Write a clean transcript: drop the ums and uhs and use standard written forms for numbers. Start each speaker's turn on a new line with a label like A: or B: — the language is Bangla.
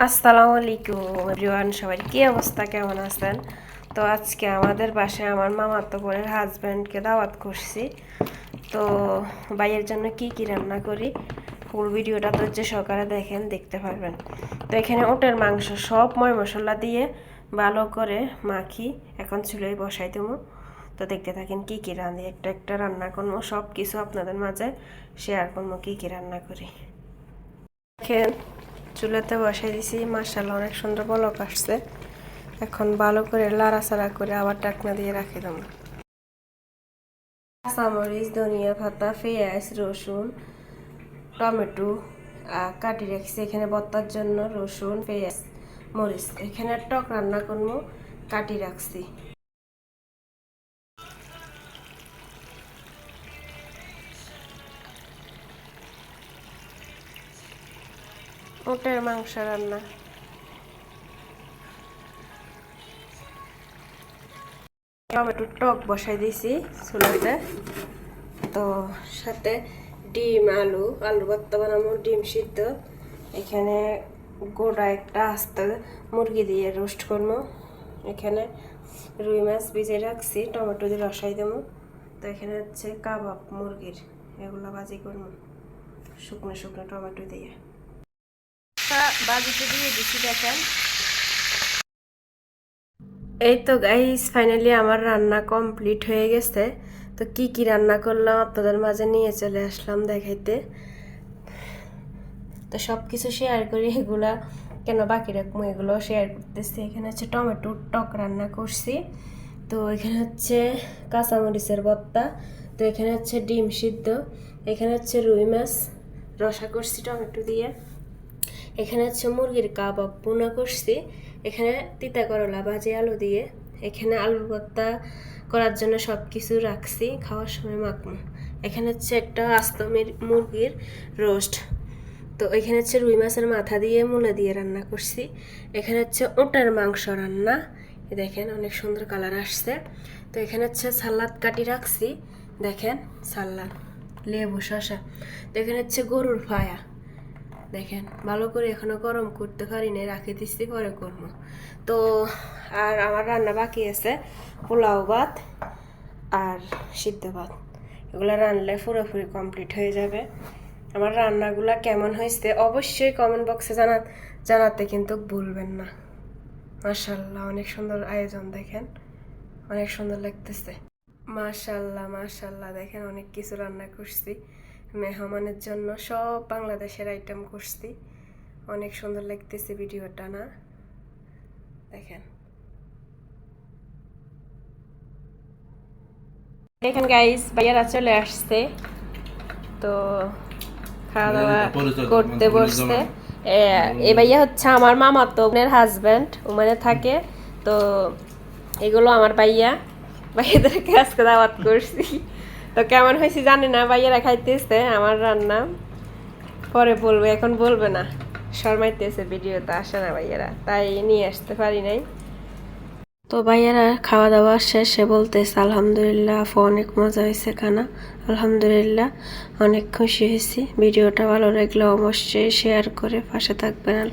A: আসসালামু আলাইকুম এভরিওয়ান, সবাই কি অবস্থা, কেমন আছেন? তো আজকে আমাদের বাসায় আমার মামাতো বোনের হাজব্যান্ডকে দাওয়াত করছি। তো ভাইয়ের জন্য কি কি রান্না করি ফুল ভিডিওটা ধৈর্য সহকারে দেখেন, দেখতে পারবেন। তো এখানে ওটের মাংস সব ময় মশলা দিয়ে ভালো করে মাখি, এখন চুলোয় বসাই দেবো। তো দেখতে থাকেন কি কি রাঁধি, একটা একটা রান্না করবো, সব কিছু আপনাদের মাঝে শেয়ার করবো কি কি রান্না করি। দেখেন চুলাতে বসাই দিছি, মাশাআল্লাহ অনেক সুন্দর বলক আসছে। এখন ভালো করে লাড়াচাড়া করে আবার ঢাকনা দিয়ে রাখি দেবো। কাঁচামরিচ, ধনিয়া পাতা, পেঁয়াজ, রসুন, টমেটো কাটি রাখছি এখানে ভর্তার জন্য। রসুন, পেঁয়াজ, মরিচ, এখানে টক রান্না করবো, কাটি রাখছি। ওটার মাংস রান্না। টমেটো টক বসাই দিয়েছি চুলাতে। তো সাথে ডিম, আলু ভর্তা বানাবো, ডিম সিদ্ধ। এখানে গোটা একটা আস্ত মুরগি দিয়ে রোস্ট করবো। এখানে রুই মাছ ভিজিয়ে রাখছি, টমেটো দিয়ে রসাই দেবো। তো এখানে হচ্ছে কাবাব মুরগির, এগুলো ভাজি করবো শুকনো শুকনো টমেটো দিয়ে। বাজিতে দিয়ে দিচ্ছি দেখেন। এই তো গাইস, ফাইনালি আমার রান্না কমপ্লিট হয়ে গেছে। তো কি কি রান্না করলাম আপনাদের মাঝে নিয়ে চলে আসলাম দেখাইতে। তো সব কিছু শেয়ার করি, এগুলা কেন বাকি রাখবো, এগুলো শেয়ার করতেছি। এখানে হচ্ছে টমেটোর টক রান্না করছি। তো এখানে হচ্ছে কাঁচামরিচের ভর্তা। তো এখানে হচ্ছে ডিম সিদ্ধ। এখানে হচ্ছে রুই মাছ রসা করছি টমেটো দিয়ে। এখানে হচ্ছে মুরগির কাবাব ভুনা করছি। এখানে তিতা করলা ভাজি আলু দিয়ে। এখানে আলুর ভর্তা করার জন্য সব কিছু রাখছি, খাওয়ার সময় মাখবো। এখানে হচ্ছে একটা আস্ত মুরগির রোস্ট। তো এখানে হচ্ছে রুই মাছের মাথা দিয়ে মূলা দিয়ে রান্না করছি। এখানে হচ্ছে ওটার মাংস রান্না, দেখেন অনেক সুন্দর কালার আসছে। তো এখানে হচ্ছে সালাদ কাটি রাখছি, দেখেন সালাদ, লেবু, শসা। তো এখানে হচ্ছে গরুর ফায়া, দেখেন ভালো করে এখনো গরম করতে পারি না, রাখে দিচ্ছি, পরে করবো। তো আর আমার রান্না বাকি আছে পোলাও ভাত আর সিদ্ধ ভাত, এগুলো রান্নলে পুরোপুরি কমপ্লিট হয়ে যাবে। আমার রান্নাগুলো কেমন হয়েছে অবশ্যই কমেন্ট বক্সে জানাতে কিন্তু ভুলবেন না। মাশাআল্লাহ অনেক সুন্দর আয়োজন, দেখেন অনেক সুন্দর লাগতেছে। মাশাআল্লাহ মাশাআল্লাহ, দেখেন অনেক কিছু রান্না করছি মেহমানের জন্য, সব বাংলাদেশের আইটেম করছি। অনেক সুন্দর লাগতেছে ভিডিওটা না, দেখেন। দেখেন গাইস, ভাইয়ারা চলে আসছে। তো খাওয়া দাওয়া করতে বসছে। এ ভাইয়া হচ্ছে আমার মামাতো বোনের হাজব্যান্ড, ওখানে থাকে। তো এগুলো আমার ভাইয়াদেরকে আজকে দাওয়াত করছি। তো কেমন হয়েছে জানি না, ভাইয়ারা খাইতেছে আমার রান্না, পরে বলবে, এখন বলবে না, শর্মাইতেছে, ভিডিওতে আসে না ভাইয়ারা, তাই নিয়ে আসতে পারি নাই। তো ভাইয়ারা খাওয়া দাওয়া শেষে বলতেছে আলহামদুলিল্লাহ, আপু অনেক মজা হয়েছে খানা, আলহামদুলিল্লাহ অনেক খুশি হয়েছি। ভিডিওটা ভালো লাগলে অবশ্যই শেয়ার করে পাশে থাকবেন।